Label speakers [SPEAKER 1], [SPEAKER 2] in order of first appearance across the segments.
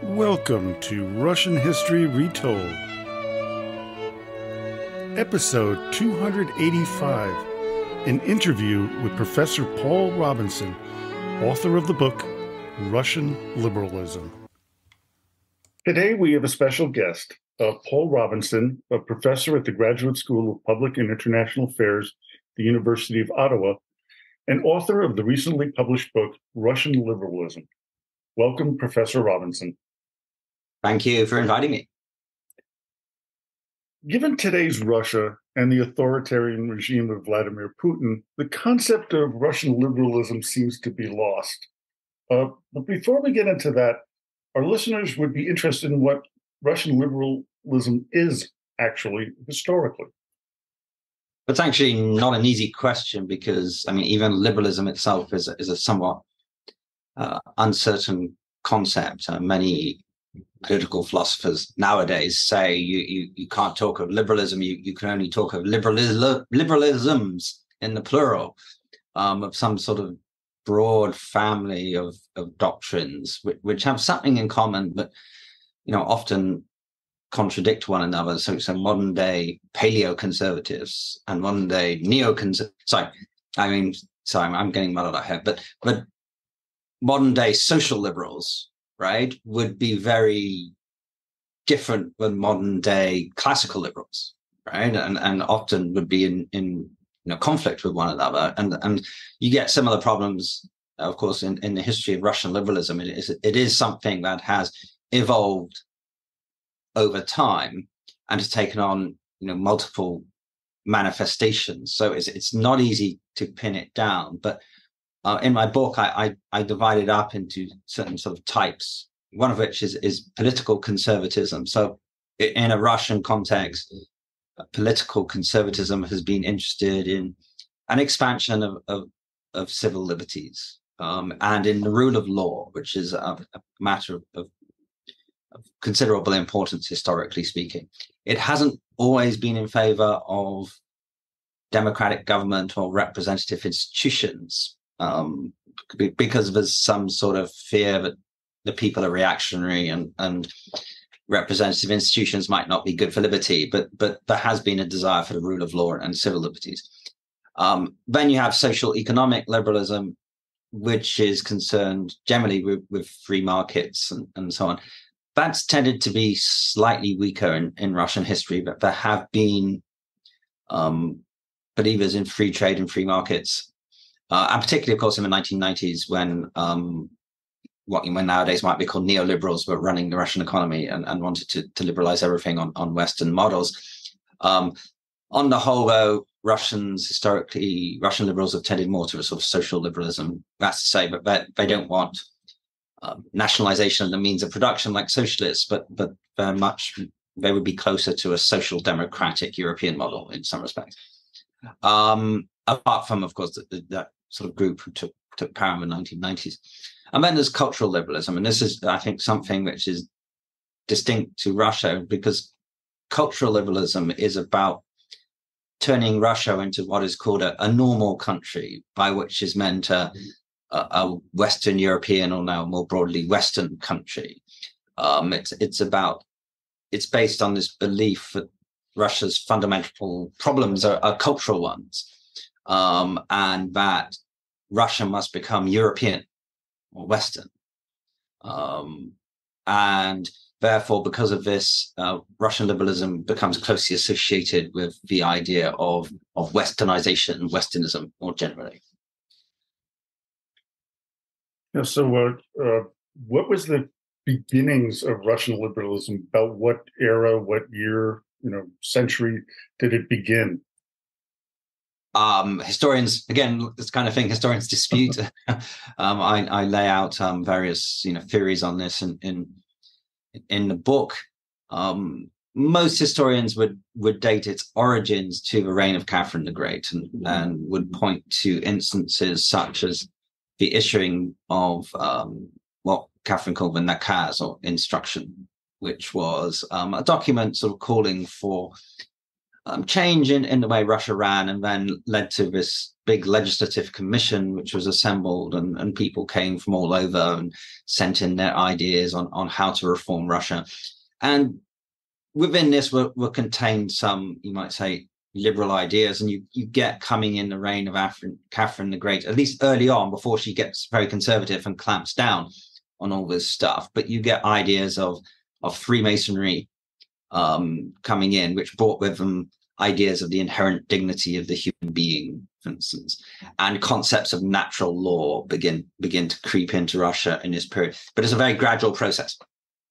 [SPEAKER 1] Welcome to Russian History Retold, Episode 285, an interview with Professor Paul Robinson, author of the book Russian Liberalism. Today we have a special guest, Paul Robinson, a professor at the Graduate School of Public and International Affairs at the University of Ottawa, and author of the recently published book Russian Liberalism. Welcome, Professor Robinson.
[SPEAKER 2] Thank you for inviting me.
[SPEAKER 1] Given today's Russia and the authoritarian regime of Vladimir Putin, the concept of Russian liberalism seems to be lost. But before we get into that, our listeners would be interested in what Russian liberalism is actually historically.
[SPEAKER 2] It's actually not an easy question because, even liberalism itself is a somewhat uncertain concept. Many political philosophers nowadays say you can't talk of liberalism, you can only talk of liberalisms in the plural, of some sort of broad family of doctrines which have something in common, but often contradict one another. So modern day paleoconservatives and modern day I'm getting muddled up here, but modern day social liberals, right, would be very different than modern day classical liberals, right, and often would be in conflict with one another, and you get similar problems, of course, in the history of Russian liberalism. It is something that has evolved over time and has taken on multiple manifestations. So it's not easy to pin it down, but in my book, I divide it up into certain sort of types, one of which is political conservatism. So in a Russian context, political conservatism has been interested in an expansion of civil liberties and in the rule of law, which is a matter of considerable importance historically speaking. It hasn't always been in favor of democratic government or representative institutions, because there's some sort of fear that the people are reactionary and representative institutions might not be good for liberty, but there has been a desire for the rule of law and civil liberties. Then you have social economic liberalism, which is concerned generally with free markets and so on. That's tended to be slightly weaker in Russian history, but there have been believers in free trade and free markets. And particularly, of course, in the 1990s, when when nowadays might be called neoliberals were running the Russian economy and wanted to liberalize everything on Western models. On the whole, though, Russian liberals have tended more to a sort of social liberalism. That's to say, but they don't want nationalization of the means of production like socialists, but very much they would be closer to a social democratic European model in some respects. Apart from, of course, that sort of group who took power in the 1990s. And then there's cultural liberalism. And this is, I think, something which is distinct to Russia, because cultural liberalism is about turning Russia into what is called a normal country, by which is meant a Western European, or now more broadly Western country. It's based on this belief that Russia's fundamental problems are cultural ones, and that Russia must become European or Western. And therefore, because of this, Russian liberalism becomes closely associated with the idea of Westernization and Westernism more generally.
[SPEAKER 1] Yeah, so what was the beginnings of Russian liberalism? About what era, what year, century did it begin?
[SPEAKER 2] Historians, again, this kind of thing, historians dispute. I lay out various theories on this in the book. Most historians would date its origins to the reign of Catherine the Great, and would point to instances such as the issuing of what Catherine called the nakaz, or instruction, which was a document sort of calling for change in the way Russia ran, and then led to this big legislative commission which was assembled, and people came from all over and sent in their ideas on how to reform Russia. And within this were contained some, you might say, liberal ideas, and you get coming in the reign of Catherine the Great, at least early on, before she gets very conservative and clamps down on all this stuff. But you get ideas of Freemasonry coming in, which brought with them ideas of the inherent dignity of the human being, for instance, and concepts of natural law begin to creep into Russia in this period. But it's a very gradual process,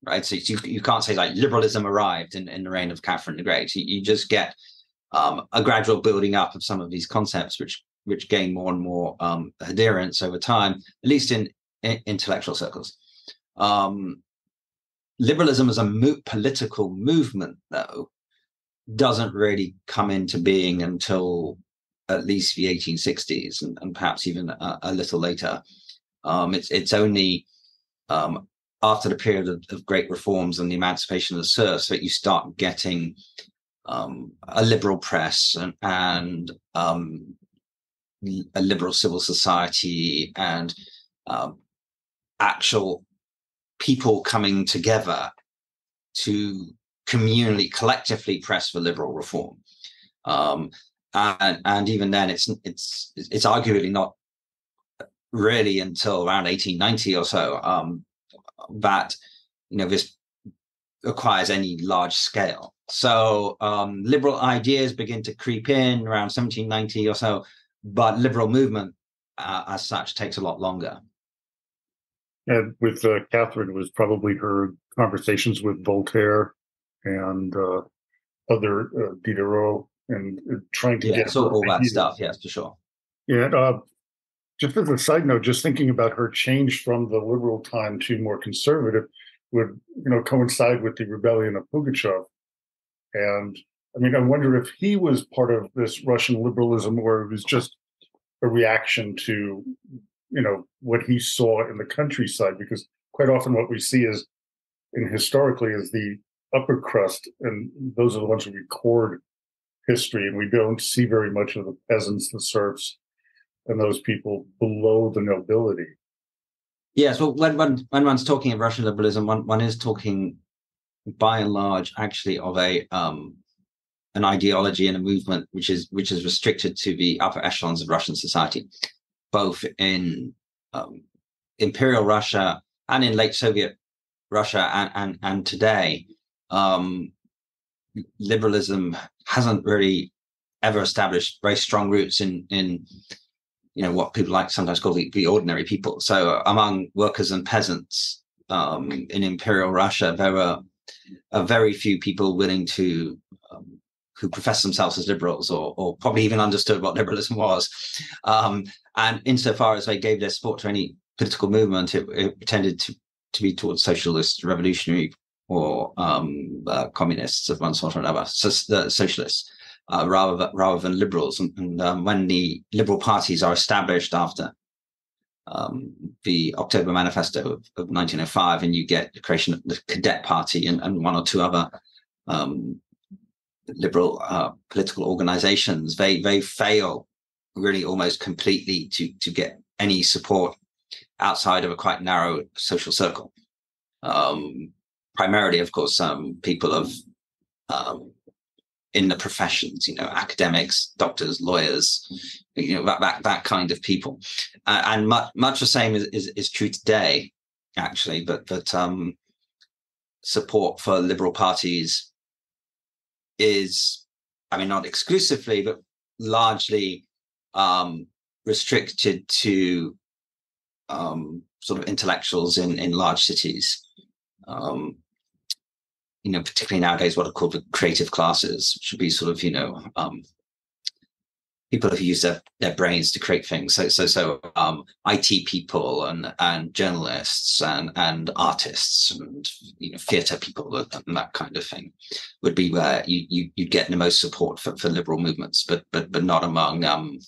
[SPEAKER 2] right? So you can't say like liberalism arrived in the reign of Catherine the Great. You just get a gradual building up of some of these concepts, which gain more and more adherence over time, at least in intellectual circles. Liberalism as a political movement, though, doesn't really come into being until at least the 1860s, and perhaps even a little later. It's only after the period of great reforms and the emancipation of the serfs that you start getting a liberal press and a liberal civil society and actual people coming together to communally, collectively press for liberal reform. And even then, it's arguably not really until around 1890 or so that this acquires any large scale. So liberal ideas begin to creep in around 1790 or so, but liberal movement as such takes a lot longer.
[SPEAKER 1] And with Catherine, was probably her conversations with Voltaire and other Diderot, and trying to get
[SPEAKER 2] all that stuff. Yes, for sure.
[SPEAKER 1] Yeah. Just as a side note, just thinking about her change from the liberal time to more conservative would, coincide with the rebellion of Pugachev. And I mean, I wonder if he was part of this Russian liberalism, or it was just a reaction to, what he saw in the countryside, because quite often what we see is, historically, is the upper crust, and those are the ones who record history, and we don't see very much of the peasants, the serfs, and those people below the nobility.
[SPEAKER 2] Yes, well, when one's talking of Russian liberalism, one is talking, by and large, actually of an ideology and a movement which is restricted to the upper echelons of Russian society, both in Imperial Russia and in late Soviet Russia and today. Liberalism hasn't really ever established very strong roots in what people like sometimes call the ordinary people. So among workers and peasants in Imperial Russia, there were very few people willing to who professed themselves as liberals, or probably even understood what liberalism was. And insofar as they gave their support to any political movement, it tended to be towards socialist, revolutionary, or communists of one sort or another, so the socialists, rather than liberals. And when the liberal parties are established after the October Manifesto of 1905, and you get the creation of the Cadet Party and one or two other liberal political organizations, they fail really almost completely to get any support outside of a quite narrow social circle. Primarily, of course, people of in the professions, academics, doctors, lawyers, that kind of people, and much the same is true today, actually. But support for liberal parties is, I mean, not exclusively, but largely restricted to sort of intellectuals in large cities. Particularly nowadays, what are called the creative classes, which would be sort of, people who use their brains to create things. So IT people and journalists and artists and theatre people and that kind of thing would be where you get the most support for liberal movements, but not among Ivan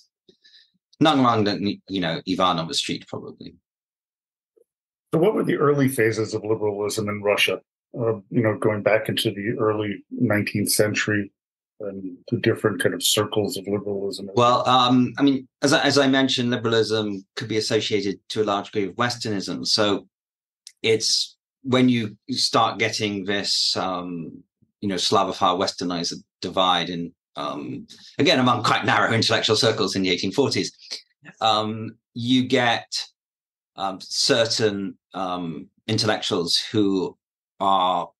[SPEAKER 2] on the street, probably.
[SPEAKER 1] So what were the early phases of liberalism in Russia? Going back into the early 19th century, and the different kind of circles of liberalism?
[SPEAKER 2] Well, I mean, as I mentioned, liberalism could be associated to a large degree with Westernism. So it's when you start getting this, Slavophile Westernizer divide, and again, among quite narrow intellectual circles in the 1840s, you get certain intellectuals who are,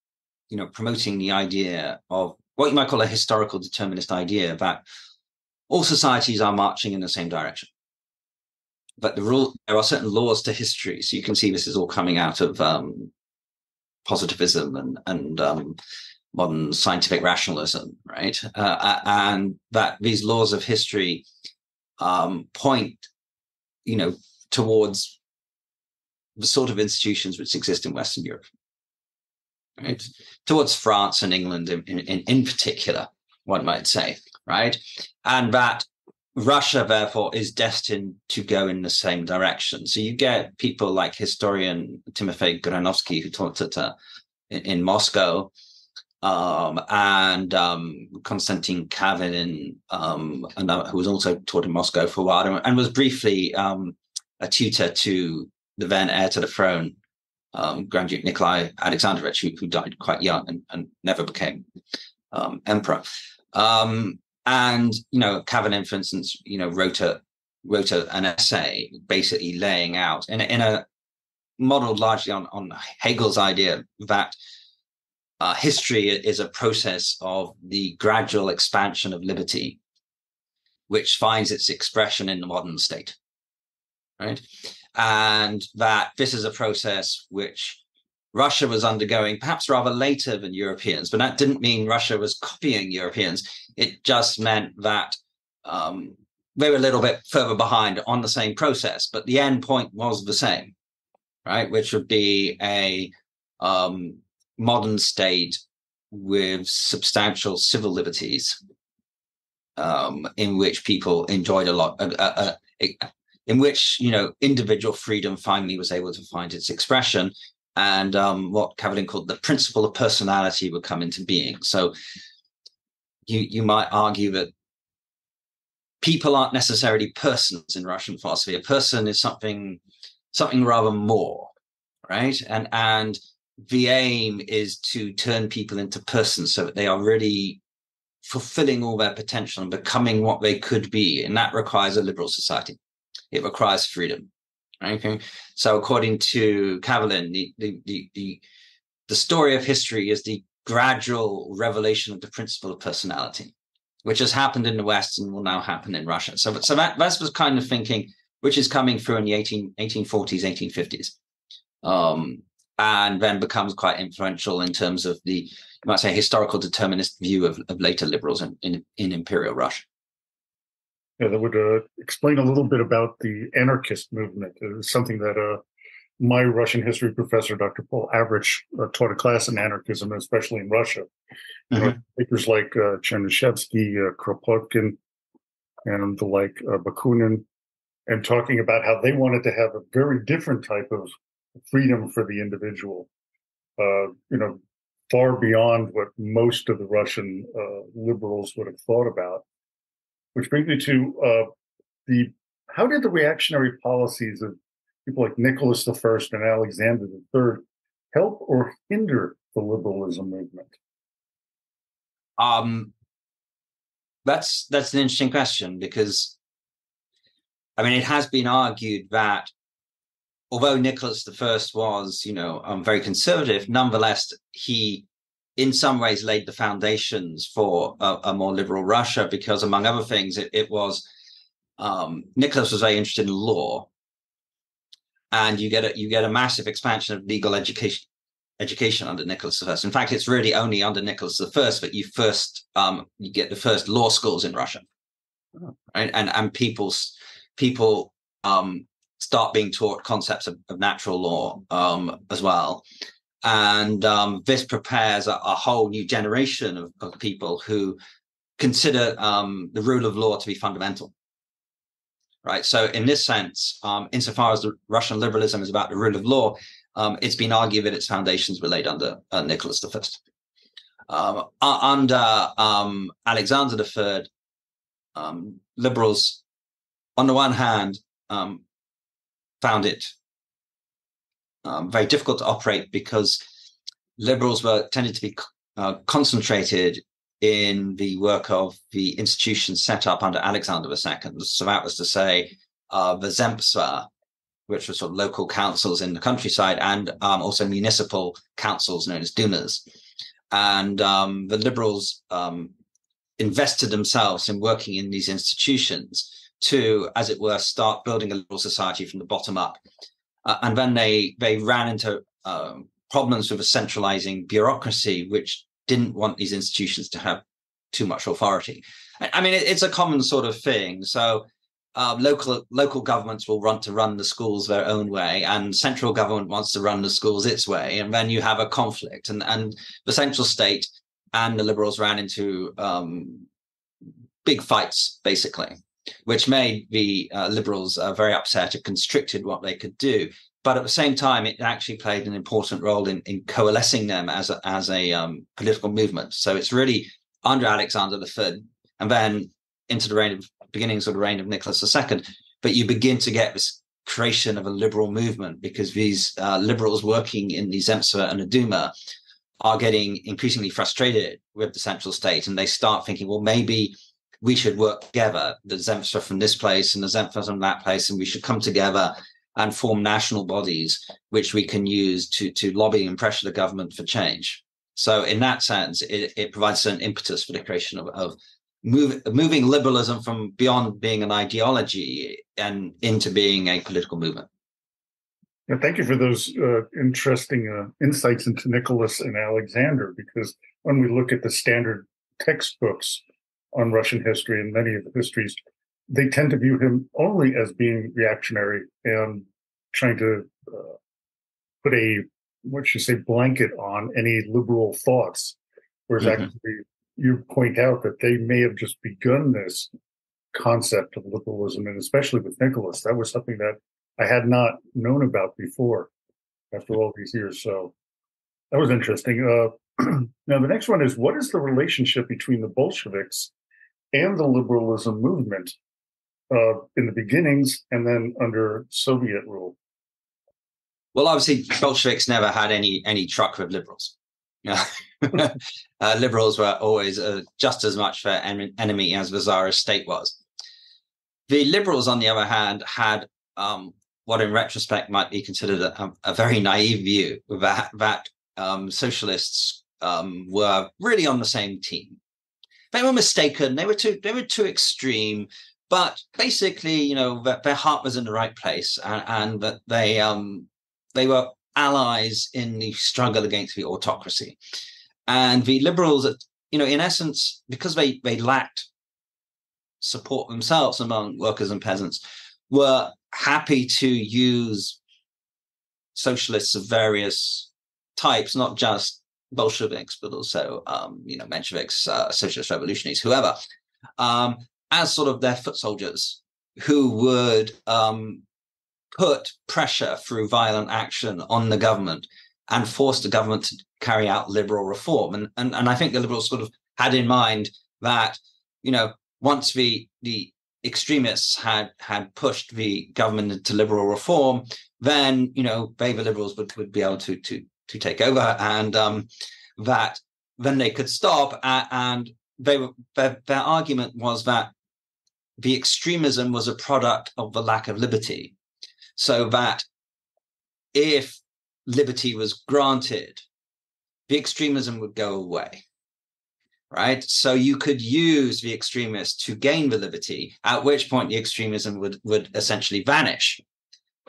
[SPEAKER 2] promoting the idea of what you might call a historical determinist idea that all societies are marching in the same direction. But there are certain laws to history. So you can see this is all coming out of positivism and modern scientific rationalism, right? And that these laws of history point, towards the sort of institutions which exist in Western Europe, right? Towards France and England in particular, one might say, right? And that Russia, therefore, is destined to go in the same direction. So you get people like historian Timofey Granovsky, who taught in Moscow, and Konstantin Kavinin, who was also taught in Moscow for a while, and was briefly a tutor to the then heir to the throne, Grand Duke Nikolai Alexandrovich, who died quite young and never became emperor. And Kavinin, for instance, wrote an essay basically laying out in a modeled largely on Hegel's idea that history is a process of the gradual expansion of liberty, which finds its expression in the modern state, right? And that this is a process which Russia was undergoing perhaps rather later than Europeans, but that didn't mean Russia was copying Europeans. It just meant that they were a little bit further behind on the same process, but the end point was the same, right? Which would be a modern state with substantial civil liberties, in which people enjoyed a lot, in which individual freedom finally was able to find its expression. And what Kavinin called the principle of personality would come into being. So you might argue that people aren't necessarily persons in Russian philosophy. A person is something rather more, right? And the aim is to turn people into persons so that they are really fulfilling all their potential and becoming what they could be. And that requires a liberal society. It requires freedom. Okay. So according to Kavinin, the story of history is the gradual revelation of the principle of personality, which has happened in the West and will now happen in Russia. So that's the kind of thinking which is coming through in the 1840s, 1850s, and then becomes quite influential in terms of the, you might say, historical determinist view of later liberals in Imperial Russia.
[SPEAKER 1] Yeah, that would explain a little bit about the anarchist movement. It was something that my Russian history professor, Dr. Paul Avrich, taught a class in anarchism, especially in Russia. Mm-hmm. Papers like Chernyshevsky, Kropotkin, and the like, Bakunin, and talking about how they wanted to have a very different type of freedom for the individual, far beyond what most of the Russian liberals would have thought about. Which brings me to how did the reactionary policies of people like Nicholas I and Alexander III help or hinder the liberalism movement?
[SPEAKER 2] That's an interesting question, because it has been argued that although Nicholas I was, very conservative, nonetheless he in some ways laid the foundations for a more liberal Russia, because among other things, it was Nicholas was very interested in law, and you get a massive expansion of legal education under Nicholas I. In fact, it's really only under Nicholas I that you get the first law schools in Russia, right? And people start being taught concepts of natural law as well. And this prepares a whole new generation of people who consider the rule of law to be fundamental, right? So in this sense, insofar as the Russian liberalism is about the rule of law, it's been argued that its foundations were laid under Nicholas Under Alexander III, liberals, on the one hand, found it very difficult to operate because liberals tended to be concentrated in the work of the institutions set up under Alexander II. So that was to say, the Zemstva, which were sort of local councils in the countryside, and also municipal councils known as dumas. And the liberals invested themselves in working in these institutions to, as it were, start building a liberal society from the bottom up. And then they ran into problems with a centralizing bureaucracy, which didn't want these institutions to have too much authority. I mean, it's a common sort of thing. So local governments will want to run the schools their own way, and central government wants to run the schools its way, and then you have a conflict. And the central state and the liberals ran into big fights, basically, which made the liberals very upset. It constricted what they could do. But at the same time, it actually played an important role in coalescing them as a political movement. So it's really under Alexander III, and then into the beginnings of the reign of Nicholas II, but you begin to get this creation of a liberal movement, because these liberals working in the Zemstva and the Duma are getting increasingly frustrated with the central state, and they start thinking, well, maybe we should work together, the Zemstva from this place and the Zemstva from that place, and we should come together and form national bodies which we can use to lobby and pressure the government for change. So in that sense, it provides an impetus for the creation of moving liberalism from beyond being an ideology and into being a political movement.
[SPEAKER 1] Yeah, thank you for those interesting insights into Nicholas and Alexander, because when we look at the standard textbooks on Russian history and many of the histories, they tend to view him only as being reactionary and trying to put a, blanket on any liberal thoughts. Whereas actually, you point out that they may have just begun this concept of liberalism, and especially with Nicholas, that was something that I had not known about before after all these years. So that was interesting. Now, the next one is, what is the relationship between the Bolsheviks and the liberalism movement in the beginnings and then under Soviet rule?
[SPEAKER 2] Well, obviously, Bolsheviks never had any truck with liberals. Liberals were always just as much their enemy as the Tsarist state was. The liberals, on the other hand, had what in retrospect might be considered a very naive view that socialists were really on the same team. They were mistaken. They were too extreme. But basically, their heart was in the right place, and that they were allies in the struggle against the autocracy. And the liberals, in essence, because they lacked support themselves among workers and peasants, were happy to use socialists of various types, not just Bolsheviks, but also, Mensheviks, socialist revolutionaries, whoever, as sort of their foot soldiers who would put pressure through violent action on the government and force the government to carry out liberal reform. And I think the liberals sort of had in mind that, once the extremists had pushed the government into liberal reform, then, the liberals would be able to take over, and that then they could stop. And their argument was that the extremism was a product of the lack of liberty. So that if liberty was granted, the extremism would go away, right? So you could use the extremists to gain the liberty, at which point the extremism would essentially vanish.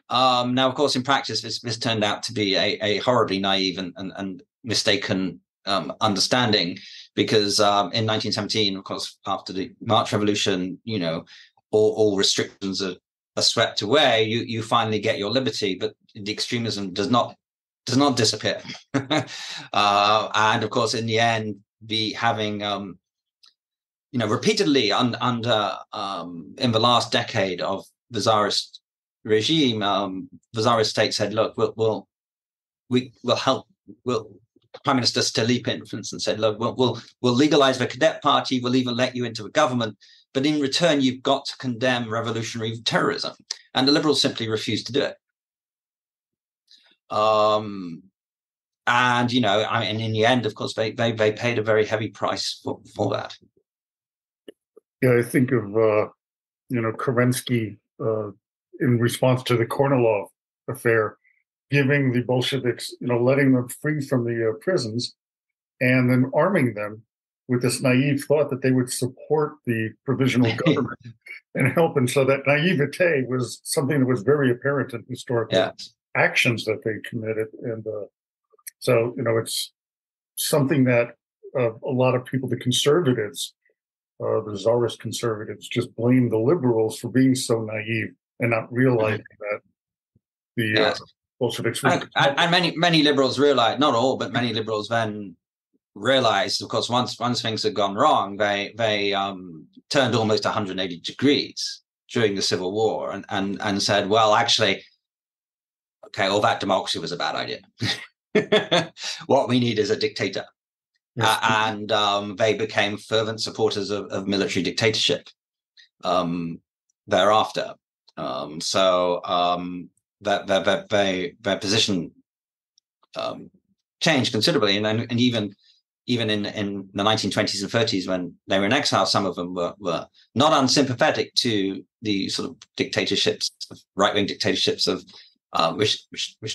[SPEAKER 2] Now, of course, in practice, this turned out to be a horribly naive and mistaken understanding, because in 1917, of course, after the March Revolution, all restrictions are swept away. You finally get your liberty, but the extremism does not disappear. And of course, in the end, having repeatedly under in the last decade of the Tsarist regime, the Tsarist state said, "Look, we'll help. Prime Minister Stolypin, for instance, said, look, we'll legalize the cadet party, we'll even let you into the government, but in return, you've got to condemn revolutionary terrorism. And the Liberals simply refused to do it. And, in the end, of course, they paid a very heavy price for that.
[SPEAKER 1] Yeah, I think of, Kerensky in response to the Kornilov affair, giving the Bolsheviks, letting them free from the prisons and then arming them with this naive thought that they would support the provisional government and help. And so that naivete was something that was very apparent in historical actions that they committed. And so, it's something that a lot of people, the conservatives, the czarist conservatives, just blame the liberals for being so naive and not realizing that the Bolsheviks were...
[SPEAKER 2] And many liberals realized, not all, but many liberals then realized, of course, once things had gone wrong, they turned almost 180 degrees during the Civil War and said, well, actually, okay, all that democracy was a bad idea. What we need is a dictator. Yes. And they became fervent supporters of military dictatorship thereafter. Their position changed considerably, and even in the 1920s and 30s, when they were in exile, some of them were not unsympathetic to the sort of dictatorships, right-wing dictatorships of which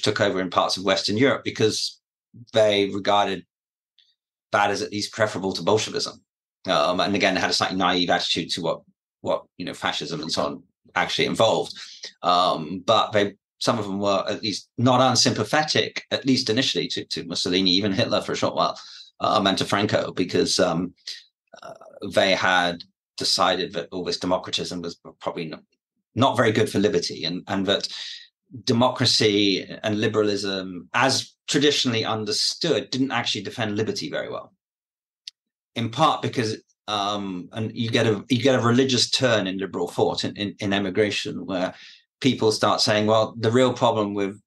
[SPEAKER 2] took over in parts of Western Europe, because they regarded that as at least preferable to Bolshevism. And again, they had a slightly naive attitude to what fascism and so on actually involved. But some of them were at least not unsympathetic, at least initially, to Mussolini, even Hitler for a short while, and to Franco, because they had decided that all this democratism was probably not very good for liberty, and that democracy and liberalism, as traditionally understood, didn't actually defend liberty very well. In part because and you get a religious turn in liberal thought in emigration, where people start saying, well, the real problem with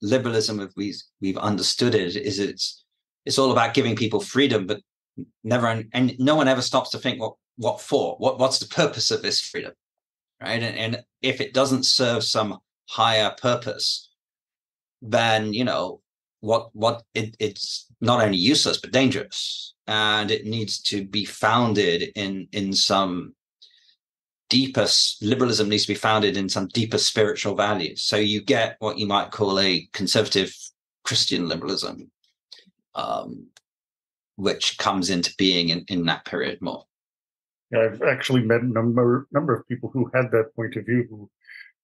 [SPEAKER 2] liberalism, if we've understood it, is it's all about giving people freedom, but no one ever stops to think what's the purpose of this freedom, right? And if it doesn't serve some higher purpose, then it's not only useless but dangerous, and it needs to be founded in some deeper... Liberalism needs to be founded in some deeper spiritual values. So you get what you might call a conservative Christian liberalism, which comes into being in that period more.
[SPEAKER 1] Yeah, I've actually met a number of people who had that point of view, who,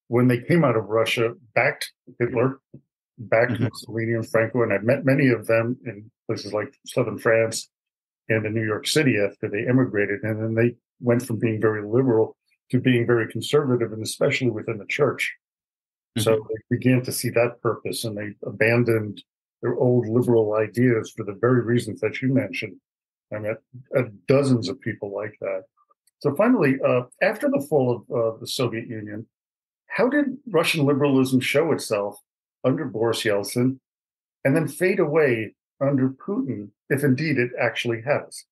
[SPEAKER 1] when they came out of Russia, backed Hitler, backed Mussolini and Franco, and I've met many of them in places like southern France and in New York City after they immigrated, and then they went from being very liberal to being very conservative, and especially within the church. So they began to see that purpose, and they abandoned their old liberal ideas for the very reasons that you mentioned. I met dozens of people like that. So finally, after the fall of the Soviet Union, how did Russian liberalism show itself under Boris Yeltsin and then fade away under Putin, if indeed it actually has?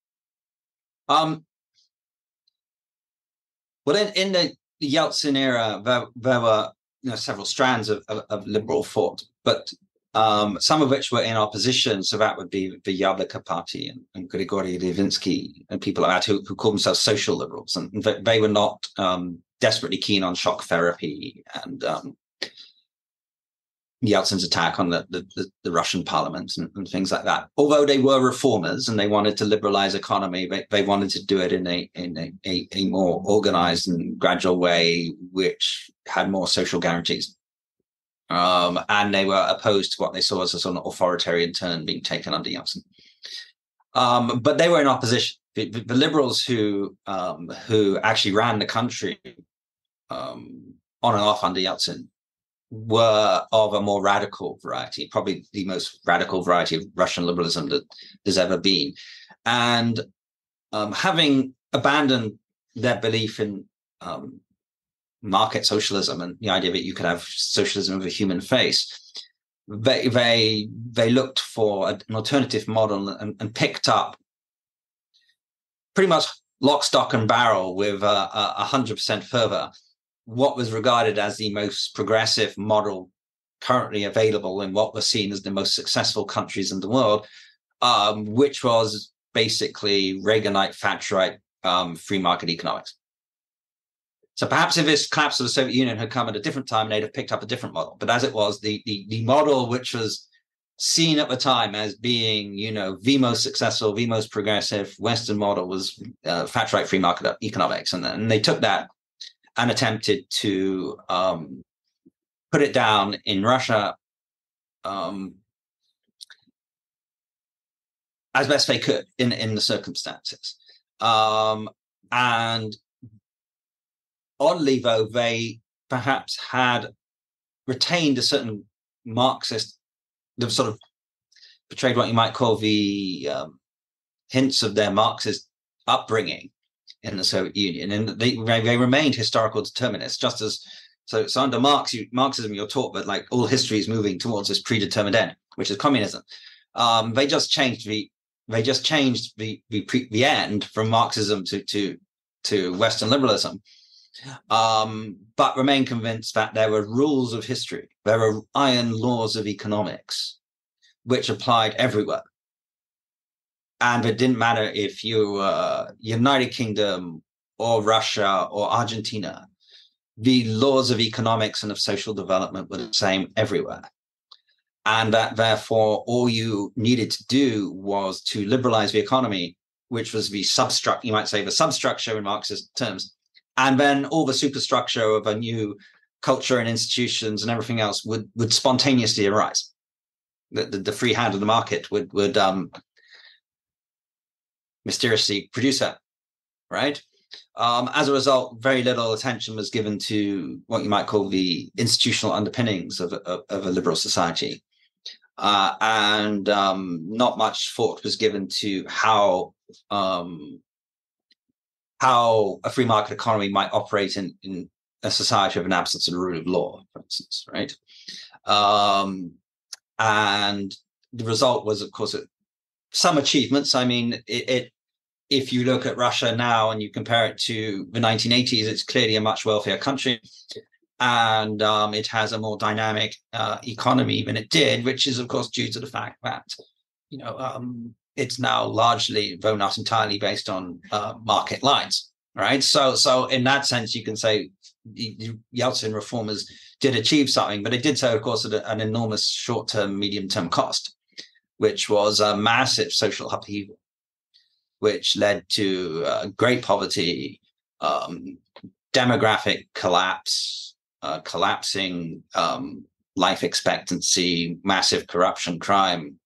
[SPEAKER 2] Well, in the Yeltsin era, there were several strands of liberal thought, but some of which were in opposition. So that would be the Yabloko Party and Grigory Levinsky and people like that who call themselves social liberals, and they were not desperately keen on shock therapy and Yeltsin's attack on the Russian parliament and things like that. Although they were reformers and they wanted to liberalize economy, they wanted to do it in a more organized and gradual way, which had more social guarantees. And they were opposed to what they saw as a sort of authoritarian turn being taken under Yeltsin. But they were in opposition. The liberals who actually ran the country on and off under Yeltsin were of a more radical variety, probably the most radical variety of Russian liberalism that there's ever been. And having abandoned their belief in market socialism and the idea that you could have socialism with a human face, they looked for an alternative model and picked up pretty much lock, stock, and barrel with 100% fervor what was regarded as the most progressive model currently available in what was seen as the most successful countries in the world, which was basically Reaganite, Thatcherite, free market economics. So perhaps if this collapse of the Soviet Union had come at a different time, they'd have picked up a different model. But as it was, the model which was seen at the time as being, the most successful, the most progressive Western model was Thatcherite free market economics. And they took that and attempted to put it down in Russia as best they could in the circumstances. And oddly, though, they perhaps had retained a certain Marxist, they've sort of portrayed what you might call the hints of their Marxist upbringing in the Soviet Union, and they remained historical determinists. Just as so under Marxism, you're taught that like all history is moving towards this predetermined end, which is communism. They just changed the end from Marxism to Western liberalism. But remain convinced that there were rules of history, there were iron laws of economics, which applied everywhere. And it didn't matter if you were United Kingdom or Russia or Argentina, the laws of economics and of social development were the same everywhere. And that therefore all you needed to do was to liberalize the economy, which was the substructure, you might say the substructure in Marxist terms. And then all the superstructure of a new culture and institutions and everything else would spontaneously arise. The free hand of the market would mysteriously produce that, right? As a result, very little attention was given to what you might call the institutional underpinnings of a liberal society. And not much thought was given to how a free market economy might operate in a society of an absence of the rule of law, for instance, right? And the result was, of course, some achievements. I mean, if you look at Russia now and you compare it to the 1980s, it's clearly a much wealthier country, and it has a more dynamic economy than it did, which is, of course, due to the fact that, it's now largely, though not entirely, based on market lines, right? So in that sense, you can say the Yeltsin reformers did achieve something, but it did so, of course, at an enormous short-term, medium-term cost, which was a massive social upheaval, which led to great poverty, demographic collapse, collapsing life expectancy, massive corruption, crime,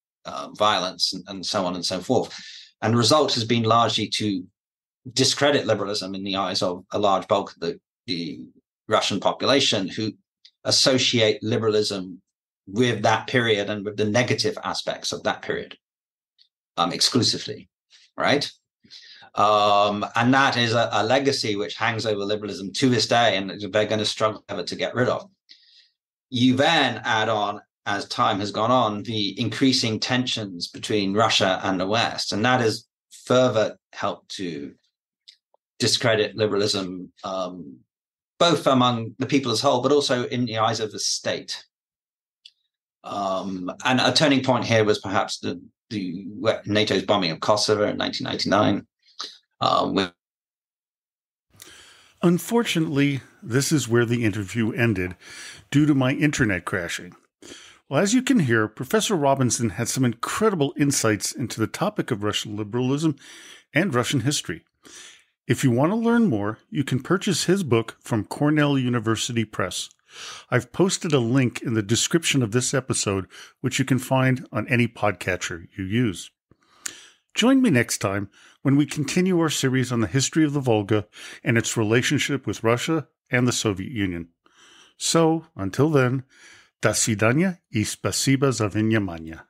[SPEAKER 2] violence, and so on and so forth. And the result has been largely to discredit liberalism in the eyes of a large bulk of the Russian population, who associate liberalism with that period and with the negative aspects of that period exclusively, right? And that is a legacy which hangs over liberalism to this day, and they're going to struggle ever to get rid of. You then add on, as time has gone on, the increasing tensions between Russia and the West, and that has further helped to discredit liberalism, both among the people as a whole, but also in the eyes of the state. And a turning point here was perhaps the NATO's bombing of Kosovo in 1999.
[SPEAKER 1] Unfortunately, this is where the interview ended due to my internet crashing. Well, as you can hear, Professor Robinson had some incredible insights into the topic of Russian liberalism and Russian history. If you want to learn more, you can purchase his book from Cornell University Press. I've posted a link in the description of this episode, which you can find on any podcatcher you use. Join me next time when we continue our series on the history of the Volga and its relationship with Russia and the Soviet Union. So, until then, до свидания и спасибо за внимание.